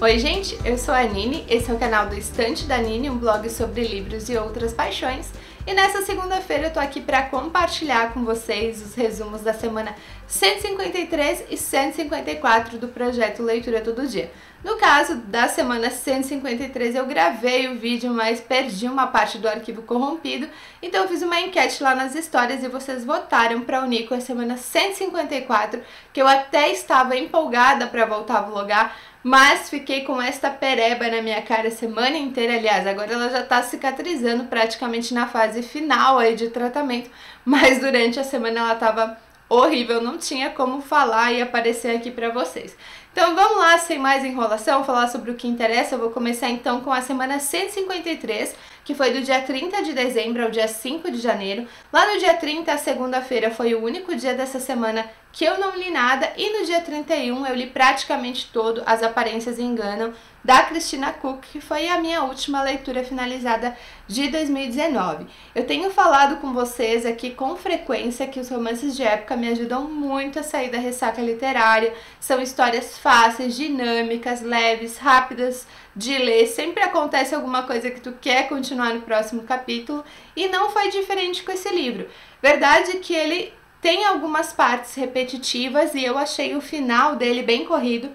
Oi gente, eu sou a Nini, esse é o canal do Estante da Nini, um blog sobre livros e outras paixões. E nessa segunda-feira eu tô aqui para compartilhar com vocês os resumos da semana 153 e 154 do projeto Leitura Todo Dia. No caso da semana 153 eu gravei o vídeo, mas perdi uma parte do arquivo corrompido, então eu fiz uma enquete lá nas histórias e vocês votaram para unir com a semana 154, que eu até estava empolgada para voltar a vlogar, mas fiquei com esta pereba na minha cara a semana inteira. Aliás, agora ela já tá cicatrizando, praticamente na fase final aí de tratamento, mas durante a semana ela tava horrível, não tinha como falar e aparecer aqui pra vocês. Então vamos lá, sem mais enrolação, falar sobre o que interessa. Eu vou começar então com a semana 153, que foi do dia 30 de dezembro ao dia 5 de janeiro. Lá no dia 30, a segunda-feira, foi o único dia dessa semana que eu não li nada, e no dia 31 eu li praticamente todo As Aparências Enganam, da Christina Cook, que foi a minha última leitura finalizada de 2019. Eu tenho falado com vocês aqui com frequência que os romances de época me ajudam muito a sair da ressaca literária. São histórias fáceis, dinâmicas, leves, rápidas de ler. Sempre acontece alguma coisa que tu quer continuar no próximo capítulo, e não foi diferente com esse livro. Verdade que ele tem algumas partes repetitivas e eu achei o final dele bem corrido,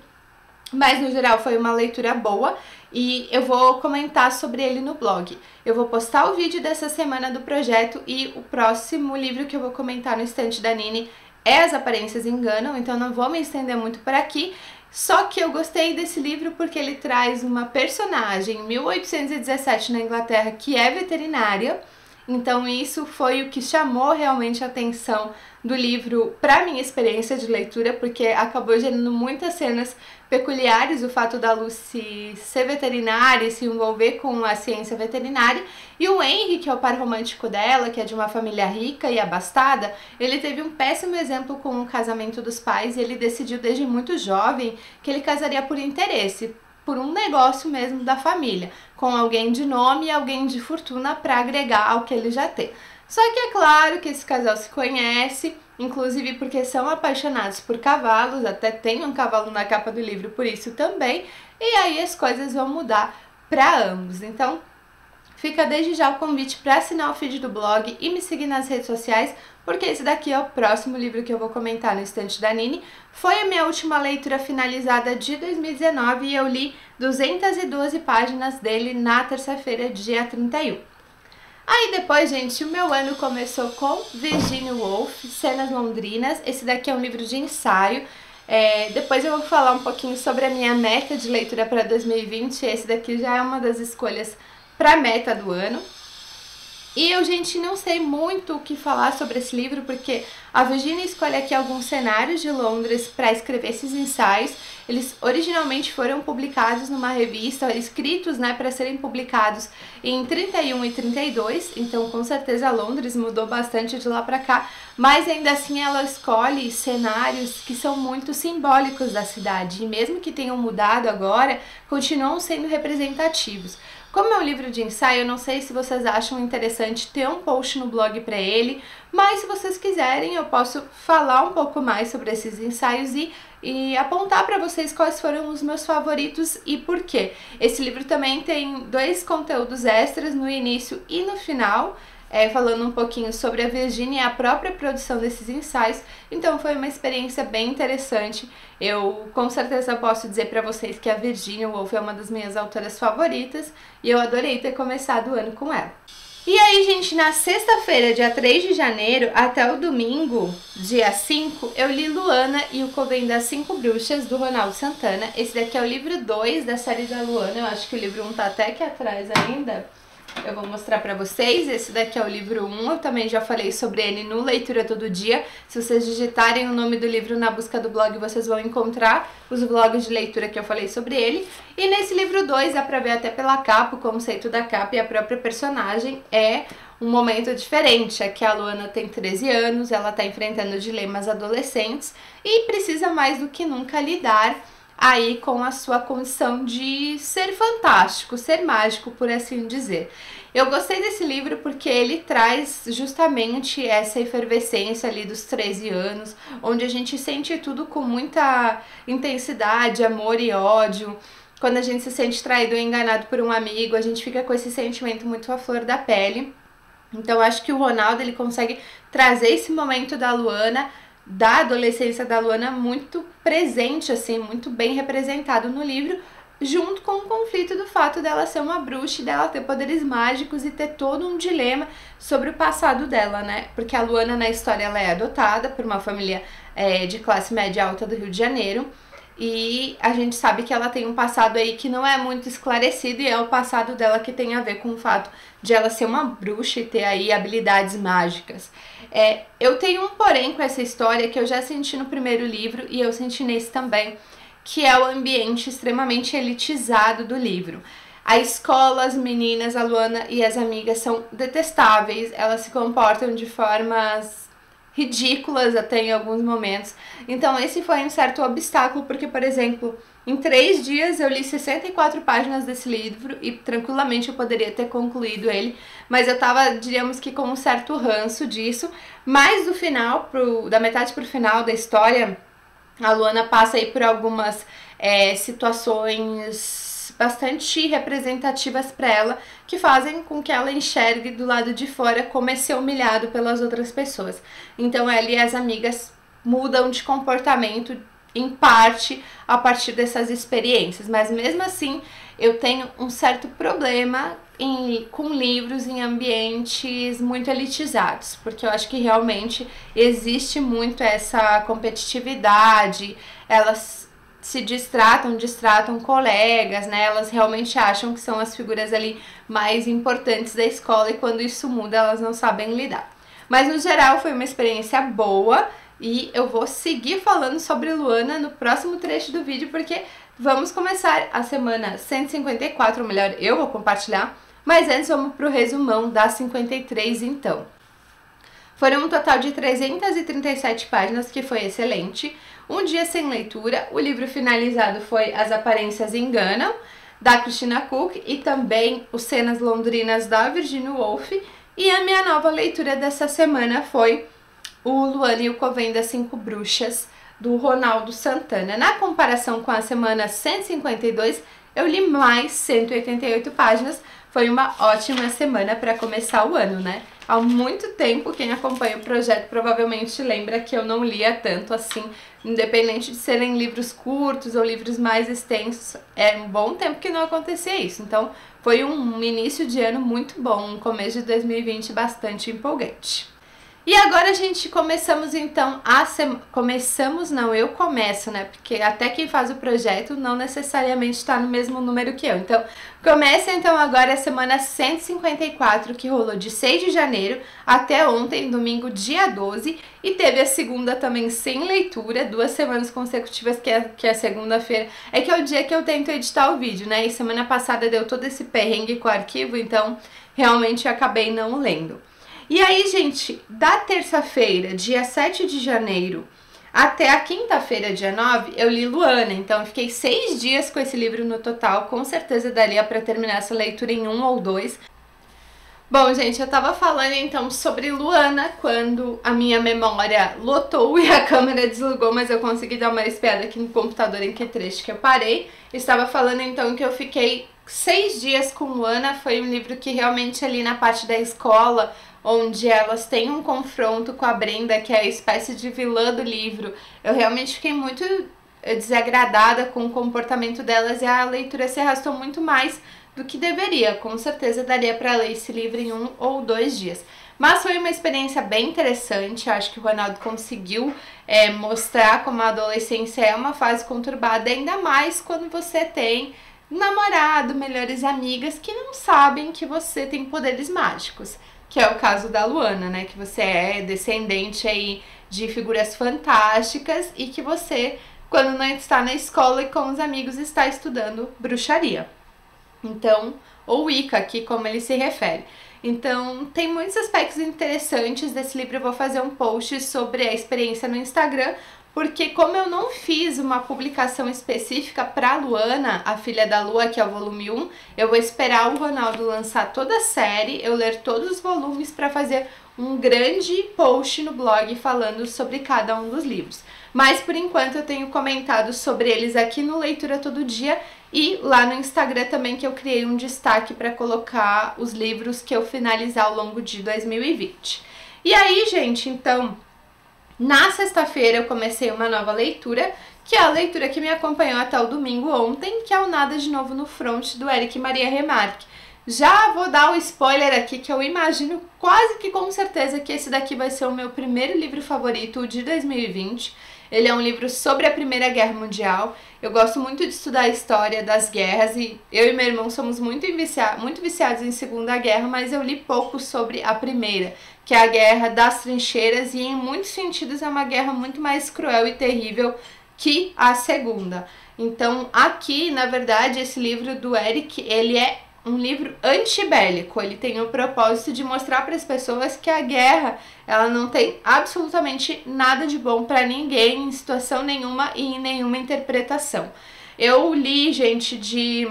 mas no geral foi uma leitura boa e eu vou comentar sobre ele no blog. Eu vou postar o vídeo dessa semana do projeto, e o próximo livro que eu vou comentar no Estante da Nini é As Aparências Enganam, então não vou me estender muito por aqui. Só que eu gostei desse livro porque ele traz uma personagem em 1817 na Inglaterra que é veterinária. Então isso foi o que chamou realmente a atenção do livro para minha experiência de leitura, porque acabou gerando muitas cenas peculiares, o fato da Lucy ser veterinária e se envolver com a ciência veterinária, e o Henry, que é o par romântico dela, que é de uma família rica e abastada, ele teve um péssimo exemplo com o casamento dos pais, e ele decidiu desde muito jovem que ele casaria por interesse, por um negócio mesmo da família, com alguém de nome e alguém de fortuna para agregar ao que ele já tem. Só que é claro que esse casal se conhece, inclusive porque são apaixonados por cavalos, até tem um cavalo na capa do livro por isso também, e aí as coisas vão mudar para ambos. Então fica desde já o convite para assinar o feed do blog e me seguir nas redes sociais, porque esse daqui é o próximo livro que eu vou comentar no Estante da Nini. Foi a minha última leitura finalizada de 2019 e eu li 212 páginas dele na terça-feira, dia 31. Aí depois, gente, o meu ano começou com Virginia Woolf, Cenas Londrinas. Esse daqui é um livro de ensaio. Depois eu vou falar um pouquinho sobre a minha meta de leitura para 2020. Esse daqui já é uma das escolhas para a meta do ano. E eu, gente, não sei muito o que falar sobre esse livro, porque a Virginia escolhe aqui alguns cenários de Londres para escrever esses ensaios. Eles originalmente foram publicados numa revista, escritos, né, para serem publicados em 31 e 32, então com certeza Londres mudou bastante de lá para cá, mas ainda assim ela escolhe cenários que são muito simbólicos da cidade, e mesmo que tenham mudado agora, continuam sendo representativos. Como é um livro de ensaio, eu não sei se vocês acham interessante ter um post no blog para ele, mas se vocês quiserem eu posso falar um pouco mais sobre esses ensaios e apontar para vocês quais foram os meus favoritos e por quê. Esse livro também tem 2 conteúdos extras no início e no final, falando um pouquinho sobre a Virginia e a própria produção desses ensaios, então foi uma experiência bem interessante. Eu com certeza posso dizer para vocês que a Virginia Woolf é uma das minhas autoras favoritas e eu adorei ter começado o ano com ela. E aí, gente, na sexta-feira, dia 3 de janeiro, até o domingo, dia 5, eu li Luana e o Coven das 5 Bruxas, do Ronaldo Santana. Esse daqui é o livro 2 da série da Luana, eu acho que o livro 1 tá até aqui atrás ainda. Eu vou mostrar pra vocês. Esse daqui é o livro 1, eu também já falei sobre ele no Leitura Todo Dia. Se vocês digitarem o nome do livro na busca do blog, vocês vão encontrar os vlogs de leitura que eu falei sobre ele. E nesse livro 2, dá pra ver até pela capa, o conceito da capa e a própria personagem é um momento diferente. Aqui a Luana tem 13 anos, ela tá enfrentando dilemas adolescentes e precisa mais do que nunca lidar aí com a sua condição de ser fantástico, ser mágico, por assim dizer. Eu gostei desse livro porque ele traz justamente essa efervescência ali dos 13 anos, onde a gente sente tudo com muita intensidade, amor e ódio, quando a gente se sente traído ou enganado por um amigo, a gente fica com esse sentimento muito à flor da pele. Então acho que o Ronaldo, ele consegue trazer esse momento da Luana, da adolescência da Luana, muito presente, assim, muito bem representado no livro, junto com o conflito do fato dela ser uma bruxa e dela ter poderes mágicos e ter todo um dilema sobre o passado dela, né? Porque a Luana, na história, ela é adotada por uma família de classe média alta do Rio de Janeiro, e a gente sabe que ela tem um passado aí que não é muito esclarecido, e é o passado dela que tem a ver com o fato de ela ser uma bruxa e ter aí habilidades mágicas. Eu tenho um porém com essa história que eu já senti no primeiro livro e eu senti nesse também, que é o ambiente extremamente elitizado do livro. A escola, as meninas, a Luana e as amigas são detestáveis, elas se comportam de formas ridículas até em alguns momentos. Então esse foi um certo obstáculo, porque, por exemplo, em 3 dias eu li 64 páginas desse livro e tranquilamente eu poderia ter concluído ele, mas eu tava, diríamos que, com um certo ranço disso. Mas do final, da metade pro final da história, a Luana passa aí por algumas situações bastante representativas para ela, que fazem com que ela enxergue do lado de fora como é ser humilhado pelas outras pessoas. Então ela e as amigas mudam de comportamento, em parte, a partir dessas experiências. Mas mesmo assim, eu tenho um certo problema com livros em ambientes muito elitizados, porque eu acho que realmente existe muito essa competitividade, elas se distratam colegas, né? Elas realmente acham que são as figuras ali mais importantes da escola, e quando isso muda, elas não sabem lidar. Mas no geral foi uma experiência boa, e eu vou seguir falando sobre Luana no próximo trecho do vídeo, porque vamos começar a semana 154, ou melhor, eu vou compartilhar, mas antes vamos pro resumão da 53 então. Foram um total de 337 páginas, que foi excelente. Um dia sem leitura. O livro finalizado foi As Aparências Enganam, da Christina Cook, e também Os Cenas Londrinas, da Virginia Woolf. E a minha nova leitura dessa semana foi o Luana e o Coven das 5 Bruxas, do Ronaldo Santana. Na comparação com a semana 152, eu li mais 188 páginas. Foi uma ótima semana para começar o ano, né? Há muito tempo, quem acompanha o projeto provavelmente lembra que eu não lia tanto assim, independente de serem livros curtos ou livros mais extensos. É um bom tempo que não acontecia isso. Então, foi um início de ano muito bom, um começo de 2020 bastante empolgante. E agora a gente começamos então eu começo, né? Porque até quem faz o projeto não necessariamente está no mesmo número que eu. Então, começa então agora a semana 154, que rolou de 6 de janeiro até ontem, domingo, dia 12. E teve a segunda também sem leitura, 2 semanas consecutivas, que é a segunda-feira. É que é o dia que eu tento editar o vídeo, né? E semana passada deu todo esse perrengue com o arquivo, então realmente eu acabei não lendo. E aí, gente, da terça-feira, dia 7 de janeiro, até a quinta-feira, dia 9, eu li Luana. Então, eu fiquei 6 dias com esse livro no total. Com certeza daria para terminar essa leitura em 1 ou 2. Bom, gente, eu tava falando então sobre Luana quando a minha memória lotou e a câmera desligou, mas eu consegui dar uma espiada aqui no computador em que trecho que eu parei. Estava falando então que eu fiquei 6 dias com Luana. Foi um livro que realmente ali na parte da escola, onde elas têm um confronto com a Brenda, que é a espécie de vilã do livro, eu realmente fiquei muito desagradada com o comportamento delas, e a leitura se arrastou muito mais do que deveria. Com certeza daria para ler esse livro em 1 ou 2 dias. Mas foi uma experiência bem interessante. Eu acho que o Ronaldo conseguiu mostrar como a adolescência é uma fase conturbada, ainda mais quando você tem um namorado, melhores amigas que não sabem que você tem poderes mágicos. Que é o caso da Luana, né? Que você é descendente aí de figuras fantásticas e que você, quando não está na escola e com os amigos, está estudando bruxaria. Então, ou Wicca aqui, como ele se refere. Então, tem muitos aspectos interessantes desse livro. Eu vou fazer um post sobre a experiência no Instagram, porque como eu não fiz uma publicação específica para Luana, a Filha da Lua, que é o volume 1, eu vou esperar o Ronaldo lançar toda a série, eu ler todos os volumes para fazer um grande post no blog falando sobre cada um dos livros. Mas por enquanto eu tenho comentado sobre eles aqui no Leitura Todo Dia e lá no Instagram também, que eu criei um destaque para colocar os livros que eu finalizar ao longo de 2020. E aí, gente, então, na sexta-feira eu comecei uma nova leitura, que é a leitura que me acompanhou até o domingo ontem, que é o Nada de Novo no Front, do Éric Maria Remarque. Já vou dar o spoiler aqui, que eu imagino quase que com certeza que esse daqui vai ser o meu primeiro livro favorito de 2020. Ele é um livro sobre a Primeira Guerra Mundial. Eu gosto muito de estudar a história das guerras e eu e meu irmão somos muito viciados em Segunda Guerra, mas eu li pouco sobre a Primeira, que é a Guerra das Trincheiras, e em muitos sentidos é uma guerra muito mais cruel e terrível que a Segunda. Então aqui, na verdade, esse livro do Éric, ele é um livro antibélico. Ele tem o propósito de mostrar para as pessoas que a guerra, ela não tem absolutamente nada de bom para ninguém, em situação nenhuma e em nenhuma interpretação. Eu li, gente, de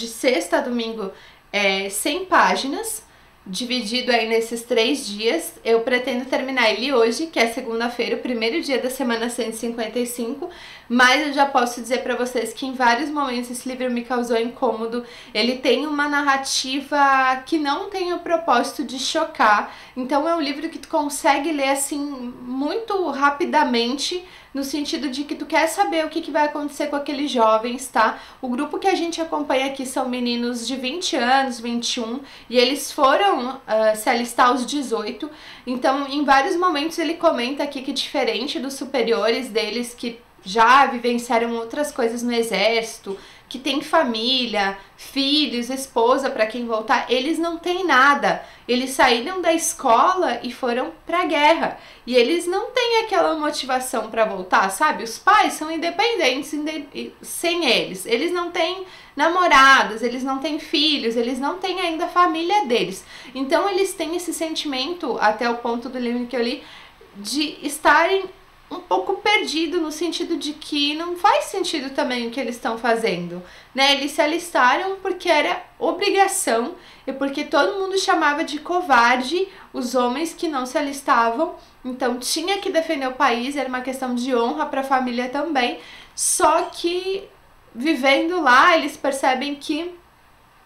sexta a domingo, 100 páginas, dividido aí nesses 3 dias. Eu pretendo terminar ele hoje, que é segunda-feira, o primeiro dia da semana 155, mas eu já posso dizer pra vocês que em vários momentos esse livro me causou incômodo. Ele tem uma narrativa que não tem o propósito de chocar, então é um livro que tu consegue ler assim muito rapidamente, no sentido de que tu quer saber o que vai acontecer com aqueles jovens, tá? O grupo que a gente acompanha aqui são meninos de 20 anos, 21, e eles foram se alistar aos 18, então em vários momentos ele comenta aqui que, diferente dos superiores deles, que já vivenciaram outras coisas no exército, que tem família, filhos, esposa para quem voltar, eles não têm nada. Eles saíram da escola e foram pra guerra. E eles não têm aquela motivação para voltar, sabe? Os pais são independentes sem eles. Eles não têm namorados, eles não têm filhos, eles não têm ainda a família deles. Então eles têm esse sentimento, até o ponto do livro que eu li, de estarem um pouco perdido, no sentido de que não faz sentido também o que eles estão fazendo, né? Eles se alistaram porque era obrigação e porque todo mundo chamava de covarde os homens que não se alistavam, então tinha que defender o país, era uma questão de honra para a família também. Só que vivendo lá, eles percebem que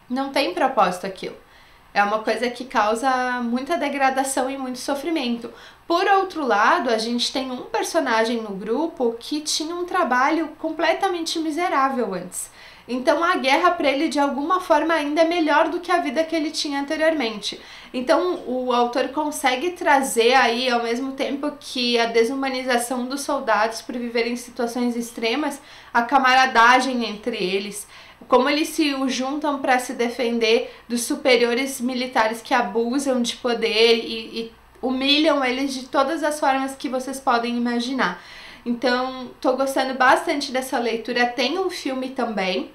não tem propósito aquilo. É uma coisa que causa muita degradação e muito sofrimento. Por outro lado, a gente tem um personagem no grupo que tinha um trabalho completamente miserável antes. Então a guerra para ele, de alguma forma, ainda é melhor do que a vida que ele tinha anteriormente. Então o autor consegue trazer aí, ao mesmo tempo que a desumanização dos soldados por viverem em situações extremas, a camaradagem entre eles, como eles se juntam para se defender dos superiores militares que abusam de poder e humilham eles de todas as formas que vocês podem imaginar. Então, tô gostando bastante dessa leitura. Tem um filme também.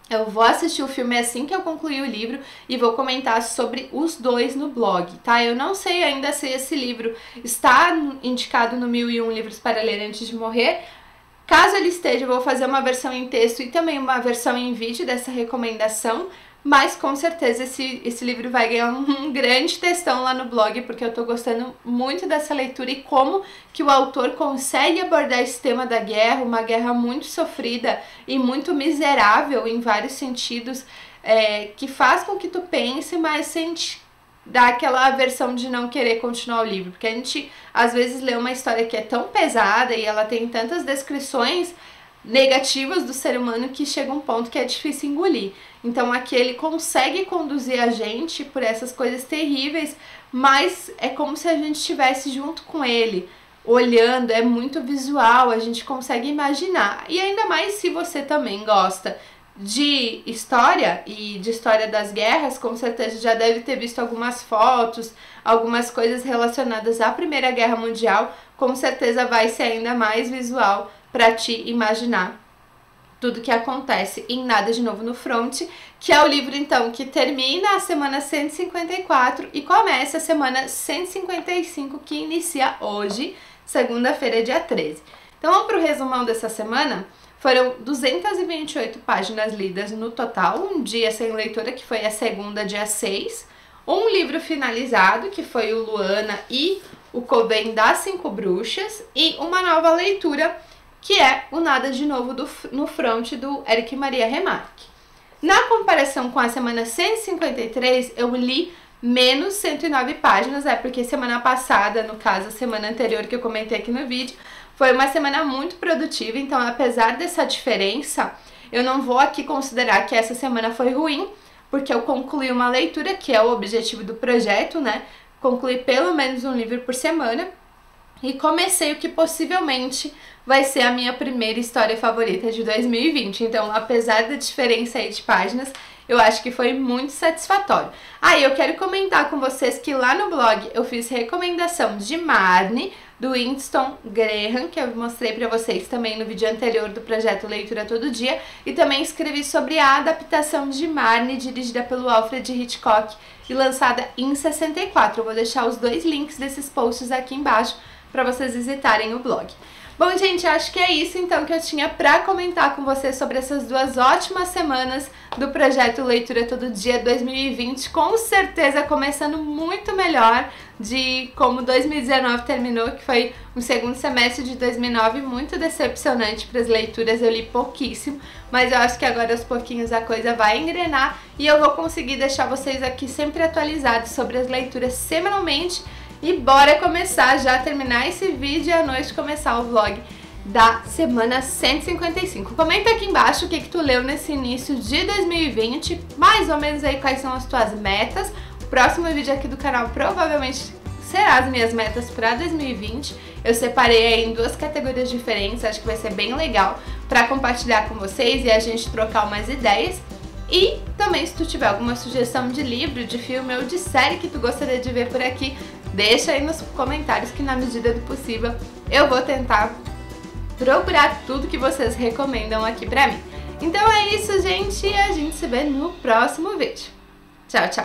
Eu vou assistir o filme assim que eu concluir o livro e vou comentar sobre os dois no blog, tá? Eu não sei ainda se esse livro está indicado no 1001 livros para ler antes de morrer. Caso ele esteja, eu vou fazer uma versão em texto e também uma versão em vídeo dessa recomendação, mas com certeza esse livro vai ganhar um grande textão lá no blog, porque eu tô gostando muito dessa leitura e como que o autor consegue abordar esse tema da guerra, uma guerra muito sofrida e muito miserável em vários sentidos, que faz com que tu pense, mas sente dá aquela aversão de não querer continuar o livro, porque a gente às vezes lê uma história que é tão pesada e ela tem tantas descrições negativas do ser humano que chega um ponto que é difícil engolir. Então aqui ele consegue conduzir a gente por essas coisas terríveis, mas é como se a gente estivesse junto com ele, olhando, é muito visual, a gente consegue imaginar. E ainda mais se você também gosta de história e de história das guerras, com certeza já deve ter visto algumas fotos, algumas coisas relacionadas à Primeira Guerra Mundial, com certeza vai ser ainda mais visual para te imaginar tudo que acontece em Nada de Novo no Front, que é o livro então que termina a semana 154 e começa a semana 155, que inicia hoje, segunda-feira, dia 13. Então vamos para o resumão dessa semana. Foram 228 páginas lidas no total, um dia sem leitura, que foi a segunda, dia 6, um livro finalizado, que foi o Luana e o Coven das 5 Bruxas, e uma nova leitura, que é o Nada de Novo no Front, do Éric Maria Remarque. Na comparação com a semana 153, eu li menos 109 páginas, porque semana passada, no caso a semana anterior que eu comentei aqui no vídeo, foi uma semana muito produtiva, então apesar dessa diferença, eu não vou aqui considerar que essa semana foi ruim, porque eu concluí uma leitura, que é o objetivo do projeto, né? Concluí pelo menos um livro por semana e comecei o que possivelmente vai ser a minha primeira história favorita de 2020. Então, apesar da diferença aí de páginas, eu acho que foi muito satisfatório. Aí eu quero comentar com vocês que lá no blog eu fiz recomendação de Marne, do Winston Graham, que eu mostrei pra vocês também no vídeo anterior do projeto Leitura Todo Dia, e também escrevi sobre a adaptação de Marne, dirigida pelo Alfred Hitchcock e lançada em 64. Eu vou deixar os dois links desses posts aqui embaixo para vocês visitarem o blog. Bom, gente, acho que é isso então que eu tinha pra comentar com vocês sobre essas duas ótimas semanas do projeto Leitura Todo Dia 2020, com certeza começando muito melhor de como 2019 terminou, que foi um segundo semestre de 2009 muito decepcionante para as leituras, eu li pouquíssimo, mas eu acho que agora aos pouquinhos a coisa vai engrenar e eu vou conseguir deixar vocês aqui sempre atualizados sobre as leituras semanalmente. E bora começar já, terminar esse vídeo e à noite começar o vlog da semana 155. Comenta aqui embaixo o que tu leu nesse início de 2020, mais ou menos aí quais são as tuas metas. O próximo vídeo aqui do canal provavelmente será as minhas metas para 2020. Eu separei aí em duas categorias diferentes, acho que vai ser bem legal para compartilhar com vocês e a gente trocar umas ideias. E também se tu tiver alguma sugestão de livro, de filme ou de série que tu gostaria de ver por aqui, deixa aí nos comentários que na medida do possível eu vou tentar procurar tudo que vocês recomendam aqui pra mim. Então é isso, gente, e a gente se vê no próximo vídeo. Tchau, tchau!